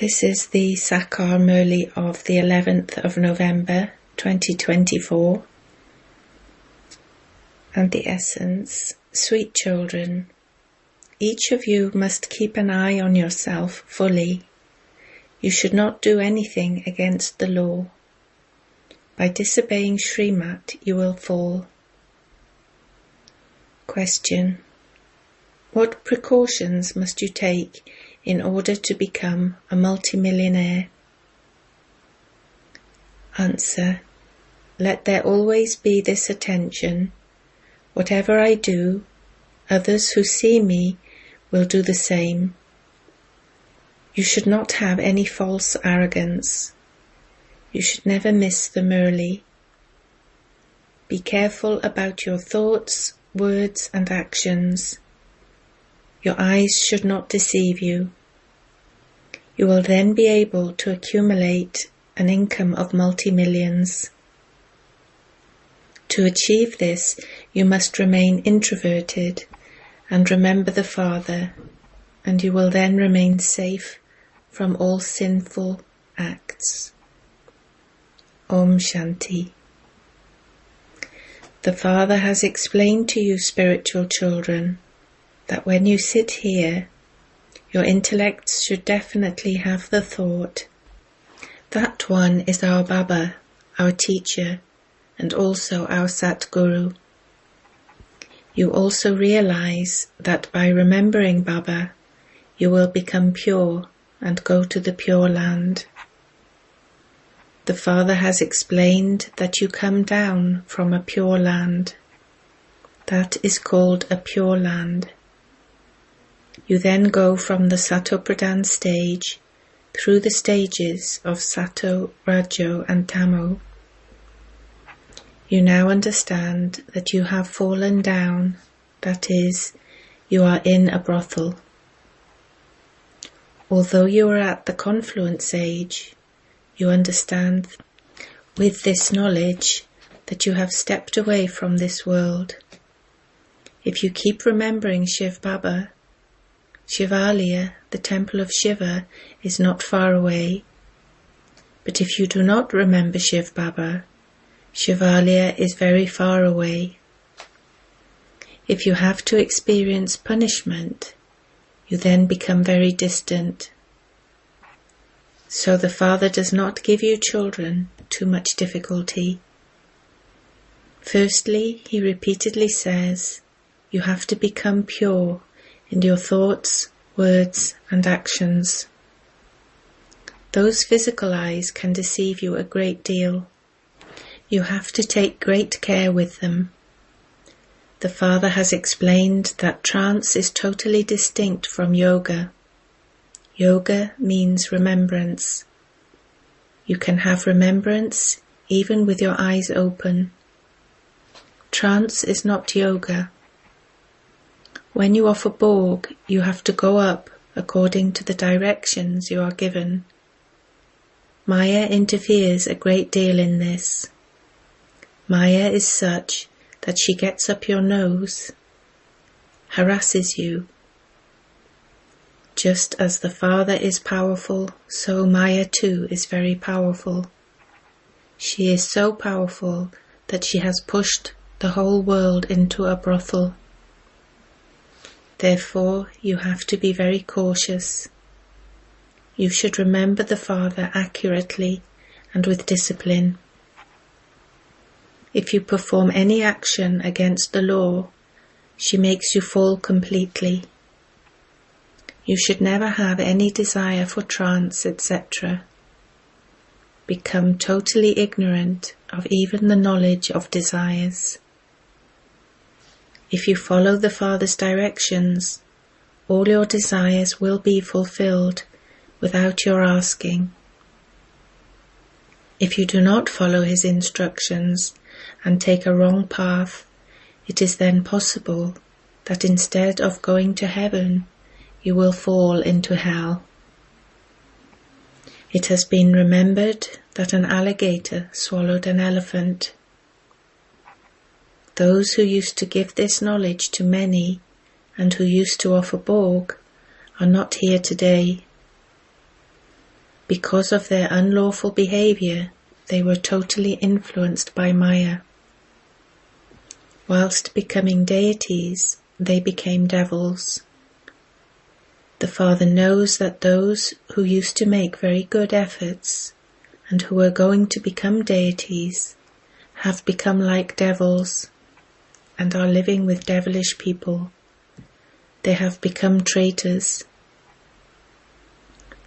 This is the Sakar Murli of the 11th of November 2024, and the essence: Sweet children, each of you must keep an eye on yourself fully. You should not do anything against the law. By disobeying Srimat, you will fall. Question: what precautions must you take in order to become a multimillionaire? Answer: let there always be this attention. Whatever I do, others who see me will do the same. You should not have any false arrogance. You should never miss the Murli. Be careful about your thoughts, words and actions. Your eyes should not deceive you. You will then be able to accumulate an income of multi-millions. To achieve this, you must remain introverted and remember the Father, and you will then remain safe from all sinful acts. Om Shanti. The Father has explained to you, spiritual children, that when you sit here, your intellects should definitely have the thought, that one is our Baba, our teacher, and also our Satguru. You also realize that by remembering Baba, you will become pure and go to the Pure Land. The Father has explained that you come down from a pure land. That is called a Pure Land. You then go from the Sato Pradhan stage through the stages of Sato, Rajo and Tamo. You now understand that you have fallen down, that is, you are in a brothel. Although you are at the confluence age, you understand with this knowledge that you have stepped away from this world. If you keep remembering shivbaba, Shivalaya, the temple of Shiva, is not far away. But if you do not remember shivbaba, Shivalaya is very far away. If you have to experience punishment, you then become very distant. So the Father does not give you children too much difficulty. Firstly, he repeatedly says, you have to become pure in your thoughts, words and actions. Those physical eyes can deceive you a great deal. You have to take great care with them. The Father has explained that trance is totally distinct from yoga. Yoga means remembrance. You can have remembrance even with your eyes open. Trance is not yoga. When you offer bhog, you have to go up according to the directions you are given. Maya interferes a great deal in this. Maya is such that she gets up your nose, harasses you. Just as the Father is powerful, so Maya too is very powerful. She is so powerful that she has pushed the whole world into a brothel. Therefore, you have to be very cautious. You should remember the Father accurately and with discipline. If you perform any action against the law, she makes you fall completely. You should never have any desire for trance, etc. Become totally ignorant of even the knowledge of desires. If you follow the Father's directions, all your desires will be fulfilled without your asking. If you do not follow his instructions and take a wrong path, it is then possible that instead of going to heaven, you will fall into hell. It has been remembered that an alligator swallowed an elephant. Those who used to give this knowledge to many and who used to offer bhog are not here today. Because of their unlawful behavior, they were totally influenced by Maya. Whilst becoming deities, they became devils. The Father knows that those who used to make very good efforts and who are going to become deities have become like devils and are living with devilish people. They have become traitors.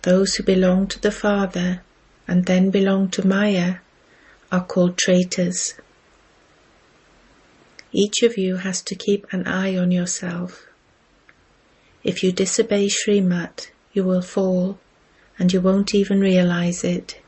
Those who belong to the Father and then belong to Maya are called traitors. Each of you has to keep an eye on yourself. If you disobey Srimat, you will fall and you won't even realize it.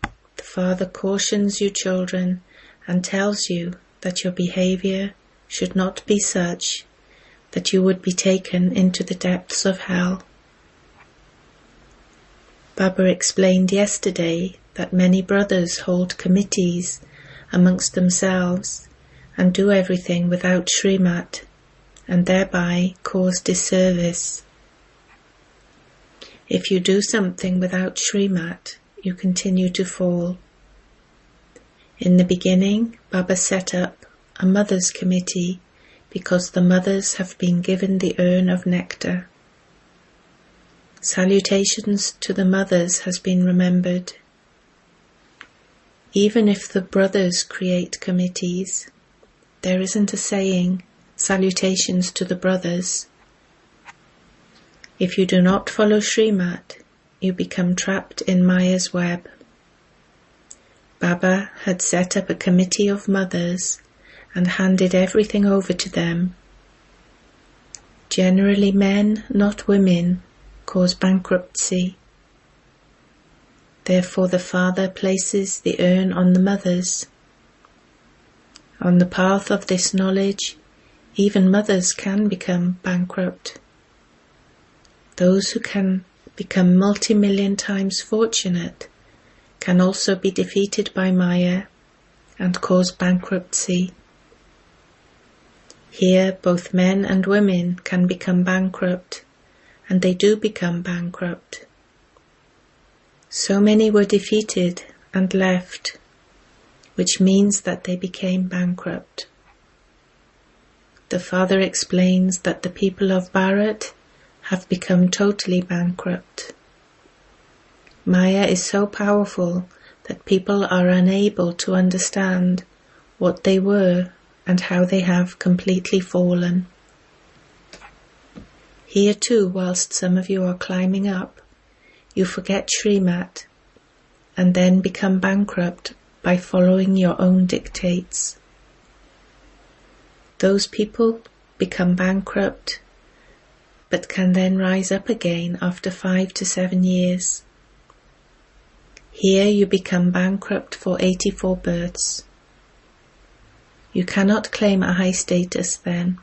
The Father cautions you children and tells you that your behavior should not be such that you would be taken into the depths of hell. Baba explained yesterday that many brothers hold committees amongst themselves and do everything without Srimat and thereby cause disservice. If you do something without Srimat, you continue to fall. In the beginning, Baba set up a mothers' committee because the mothers have been given the urn of nectar. Salutations to the mothers has been remembered. Even if the brothers create committees, there isn't a saying, salutations to the brothers. If you do not follow Srimat, you become trapped in Maya's web. Baba had set up a committee of mothers and handed everything over to them. Generally men, not women, cause bankruptcy. Therefore the Father places the urn on the mothers. On the path of this knowledge, even mothers can become bankrupt. Those who can become multi-million times fortunate can also be defeated by Maya and cause bankruptcy. Here both men and women can become bankrupt, and they do become bankrupt. So many were defeated and left, which means that they became bankrupt. The Father explains that the people of Bharat have become totally bankrupt. Maya is so powerful that people are unable to understand what they were and how they have completely fallen. Here too, whilst some of you are climbing up, you forget Srimat and then become bankrupt by following your own dictates. Those people become bankrupt but can then rise up again after 5 to 7 years. Here you become bankrupt for 84 births. You cannot claim a high status then.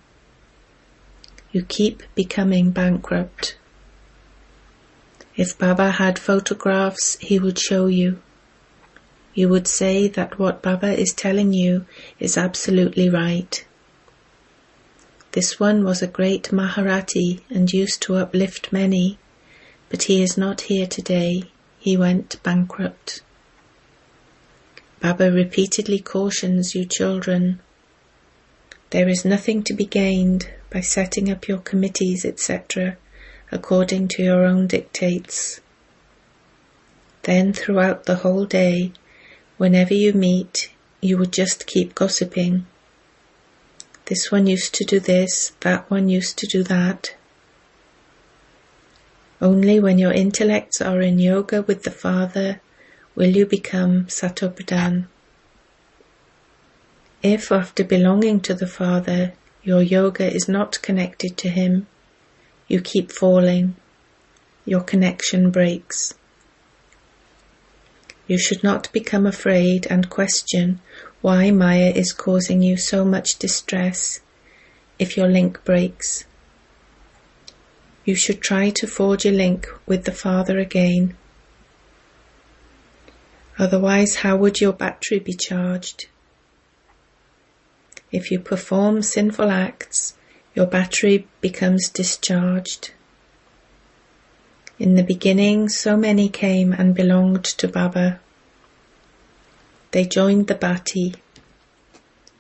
You keep becoming bankrupt. If Baba had photographs, he would show you. You would say that what Baba is telling you is absolutely right. This one was a great Maharati and used to uplift many, but he is not here today. He went bankrupt. Baba repeatedly cautions you children. There is nothing to be gained by setting up your committees, etc., according to your own dictates. Then throughout the whole day, whenever you meet, you would just keep gossiping. This one used to do this, that one used to do that. Only when your intellects are in yoga with the Father will you become Satopradhan. If after belonging to the Father, your yoga is not connected to Him, you keep falling. Your connection breaks. You should not become afraid and question why Maya is causing you so much distress if your link breaks. You should try to forge a link with the Father again. Otherwise, how would your battery be charged? If you perform sinful acts, your battery becomes discharged. In the beginning, so many came and belonged to Baba. They joined the Bhati.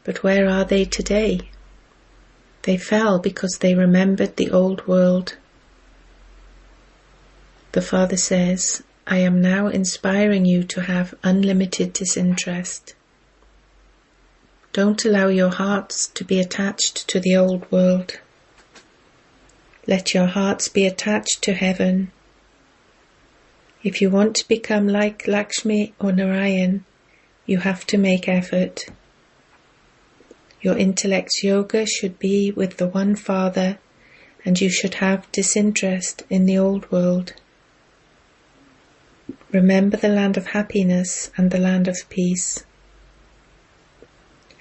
But where are they today? They fell because they remembered the old world. The Father says, I am now inspiring you to have unlimited disinterest. Don't allow your hearts to be attached to the old world. Let your hearts be attached to heaven. If you want to become like Lakshmi or Narayan, you have to make effort. Your intellect's yoga should be with the one Father, and you should have disinterest in the old world. Remember the land of happiness and the land of peace.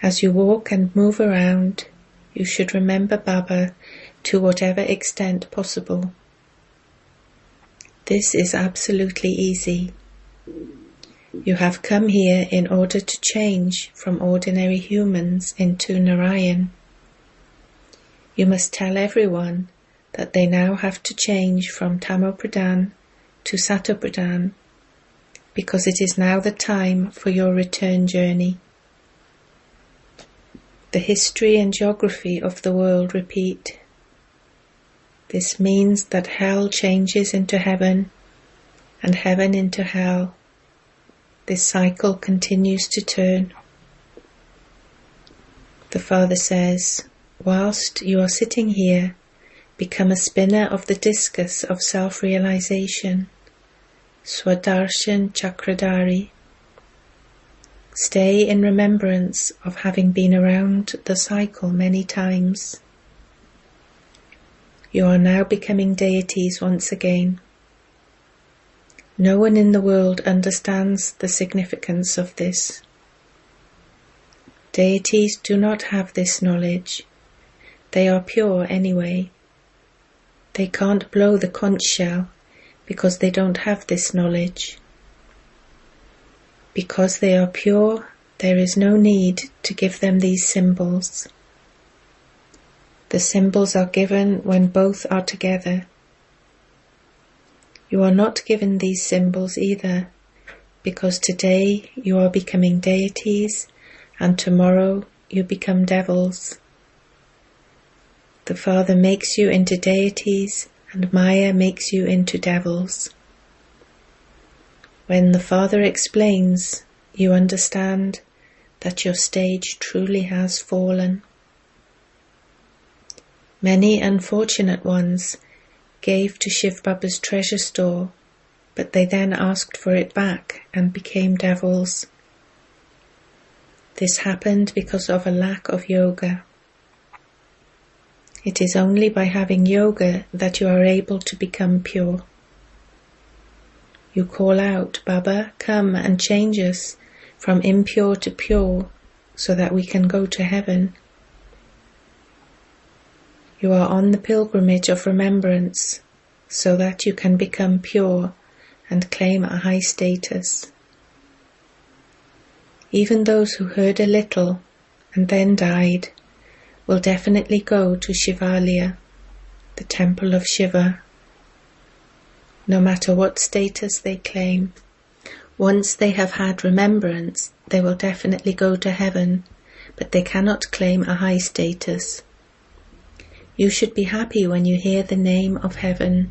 As you walk and move around, you should remember Baba to whatever extent possible. This is absolutely easy. You have come here in order to change from ordinary humans into Narayan. You must tell everyone that they now have to change from Tamopradhan to Satopradhan, because it is now the time for your return journey. The history and geography of the world repeat. This means that hell changes into heaven and heaven into hell. This cycle continues to turn. The Father says, whilst you are sitting here, become a spinner of the discus of self-realization, Swadarshan Chakradari. Stay in remembrance of having been around the cycle many times. You are now becoming deities once again. No one in the world understands the significance of this. Deities do not have this knowledge. They are pure anyway. They can't blow the conch shell because they don't have this knowledge. Because they are pure, there is no need to give them these symbols. The symbols are given when both are together. You are not given these symbols either, because today you are becoming deities and tomorrow you become devils. The Father makes you into deities and Maya makes you into devils. When the Father explains, you understand that your stage truly has fallen. Many unfortunate ones gave to Shivbaba's treasure store, but they then asked for it back and became devils. This happened because of a lack of yoga. It is only by having yoga that you are able to become pure. You call out, Baba, come and change us from impure to pure so that we can go to heaven. You are on the pilgrimage of remembrance so that you can become pure and claim a high status. Even those who heard a little and then died will definitely go to Shivalaya, the temple of Shiva, no matter what status they claim. Once they have had remembrance, they will definitely go to heaven, but they cannot claim a high status. You should be happy when you hear the name of heaven.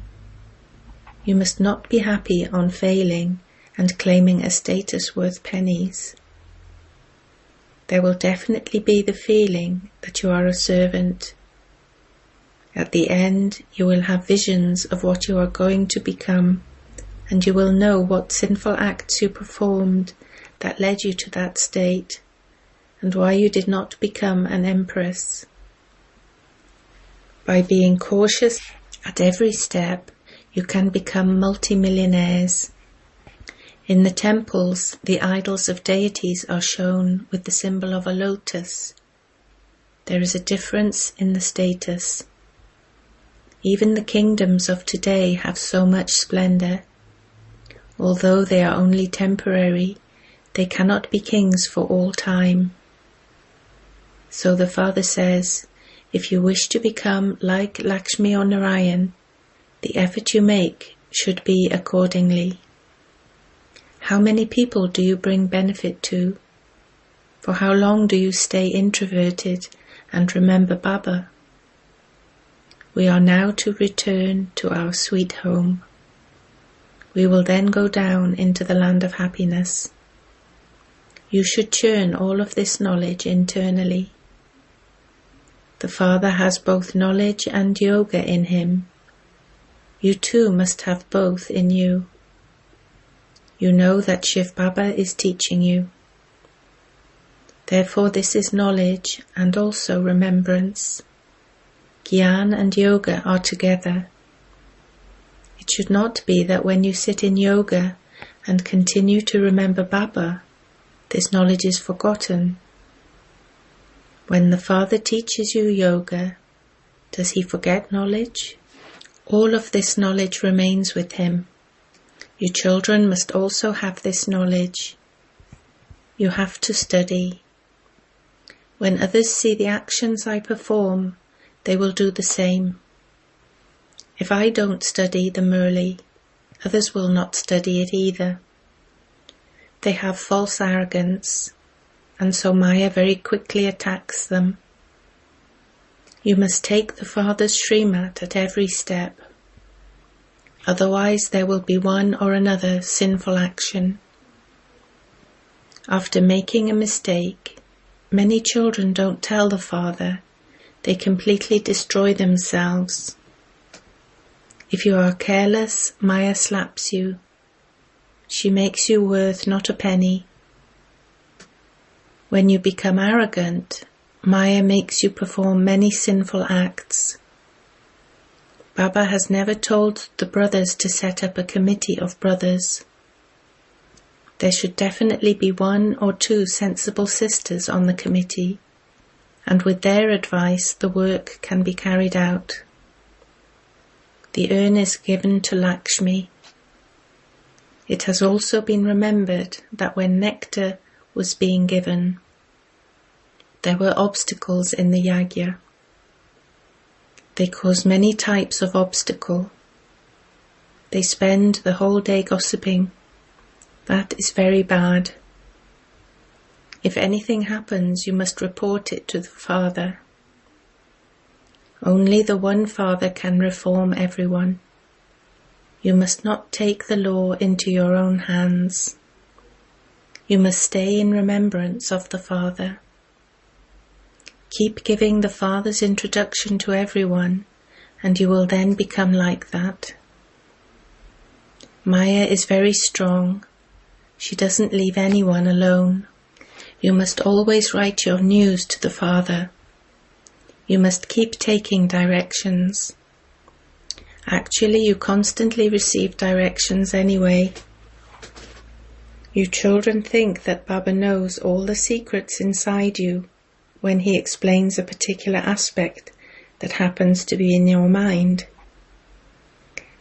You must not be happy on failing and claiming a status worth pennies. There will definitely be the feeling that you are a servant. At the end, you will have visions of what you are going to become, and you will know what sinful acts you performed that led you to that state, and why you did not become an empress. By being cautious at every step, you can become multimillionaires. In the temples, the idols of deities are shown with the symbol of a lotus. There is a difference in the status. Even the kingdoms of today have so much splendor. Although they are only temporary, they cannot be kings for all time. So the Father says, if you wish to become like Lakshmi or Narayan, the effort you make should be accordingly. How many people do you bring benefit to? For how long do you stay introverted and remember Baba? We are now to return to our sweet home. We will then go down into the land of happiness. You should churn all of this knowledge internally. The Father has both knowledge and yoga in him. You too must have both in you. You know that Shivbaba is teaching you. Therefore this is knowledge and also remembrance. Gyan and yoga are together. It should not be that when you sit in yoga and continue to remember Baba, this knowledge is forgotten. When the Father teaches you yoga, does he forget knowledge? All of this knowledge remains with him. You children must also have this knowledge. You have to study. When others see the actions I perform, they will do the same. If I don't study the Murli, others will not study it either. They have false arrogance, and so Maya very quickly attacks them. You must take the Father's Srimat at every step. Otherwise there will be one or another sinful action. After making a mistake, many children don't tell the Father. They completely destroy themselves. If you are careless, Maya slaps you. She makes you worth not a penny. When you become arrogant, Maya makes you perform many sinful acts. Baba has never told the brothers to set up a committee of brothers. There should definitely be 1 or 2 sensible sisters on the committee, and with their advice the work can be carried out. The urn is given to Lakshmi. It has also been remembered that when nectar was being given, there were obstacles in the yajna. They cause many types of obstacle. They spend the whole day gossiping. That is very bad. If anything happens, you must report it to the Father. Only the one Father can reform everyone. You must not take the law into your own hands. You must stay in remembrance of the Father. Keep giving the Father's introduction to everyone, and you will then become like that. Maya is very strong. She doesn't leave anyone alone. You must always write your news to the Father. You must keep taking directions. Actually, you constantly receive directions anyway. You children think that Baba knows all the secrets inside you when he explains a particular aspect that happens to be in your mind.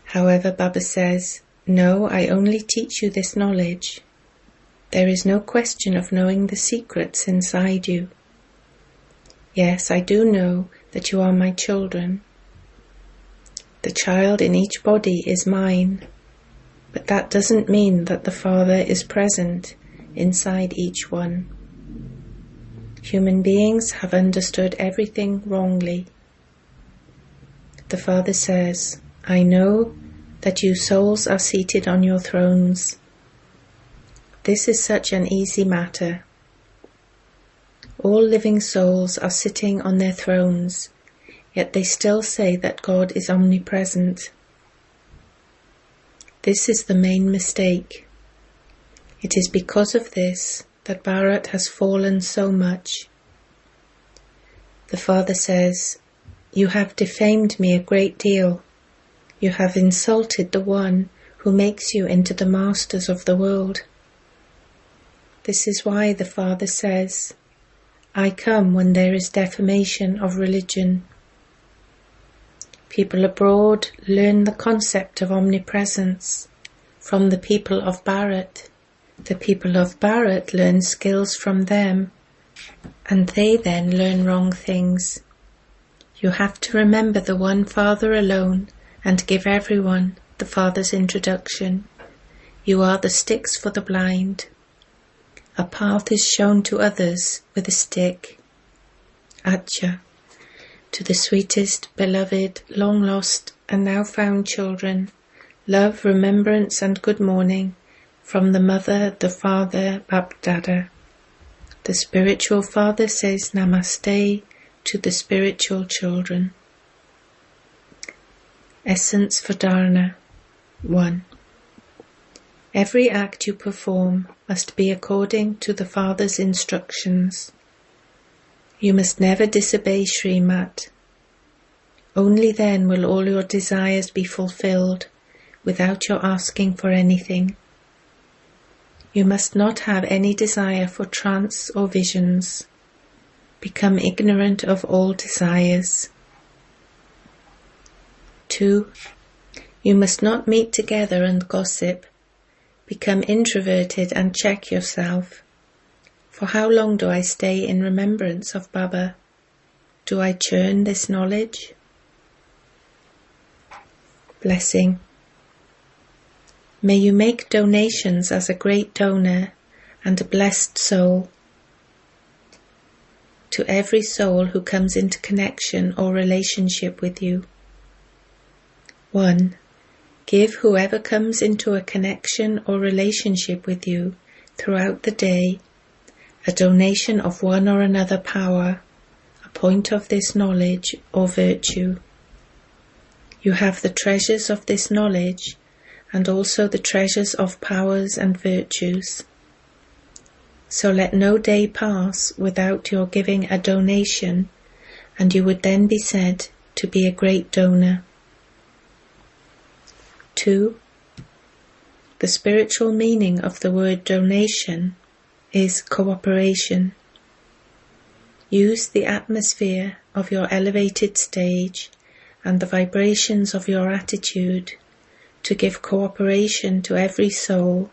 However, Baba says, "No, I only teach you this knowledge. There is no question of knowing the secrets inside you. Yes, I do know that you are my children. The child in each body is mine, but that doesn't mean that the Father is present inside each one. Human beings have understood everything wrongly. The Father says, I know that you souls are seated on your thrones. This is such an easy matter. All living souls are sitting on their thrones, yet they still say that God is omnipresent. This is the main mistake. It is because of this that Bharat has fallen so much. The Father says, you have defamed me a great deal. You have insulted the one who makes you into the masters of the world. This is why the Father says, I come when there is defamation of religion. People abroad learn the concept of omnipresence from the people of Bharat. The people of Bharat learn skills from them, and they then learn wrong things. You have to remember the one Father alone and give everyone the Father's introduction. You are the sticks for the blind. A path is shown to others with a stick. Atya. To the sweetest, beloved, long-lost and now found children, love, remembrance and good morning from the Mother, the Father, BapDada. The spiritual father says Namaste to the spiritual children. Essence for Dharana. 1. Every act you perform must be according to the Father's instructions. You must never disobey Srimat. Only then will all your desires be fulfilled without your asking for anything. You must not have any desire for trance or visions. Become ignorant of all desires. 2. You must not meet together and gossip. Become introverted and check yourself. For how long do I stay in remembrance of Baba? Do I churn this knowledge? Blessing. May you make donations as a great donor and a blessed soul. To every soul who comes into connection or relationship with you. 1. Give whoever comes into a connection or relationship with you throughout the day a donation of one or another power, a point of this knowledge or virtue. You have the treasures of this knowledge and also the treasures of powers and virtues. So let no day pass without your giving a donation, and you would then be said to be a great donor. 2. The spiritual meaning of the word donation is cooperation. Use the atmosphere of your elevated stage and the vibrations of your attitude to give cooperation to every soul,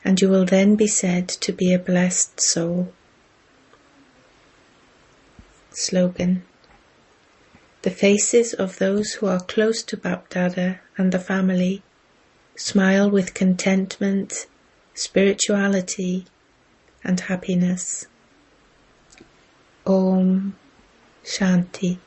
and you will then be said to be a blessed soul. Slogan. The faces of those who are close to BapDada and the family smile with contentment, spirituality and happiness. Om Shanti.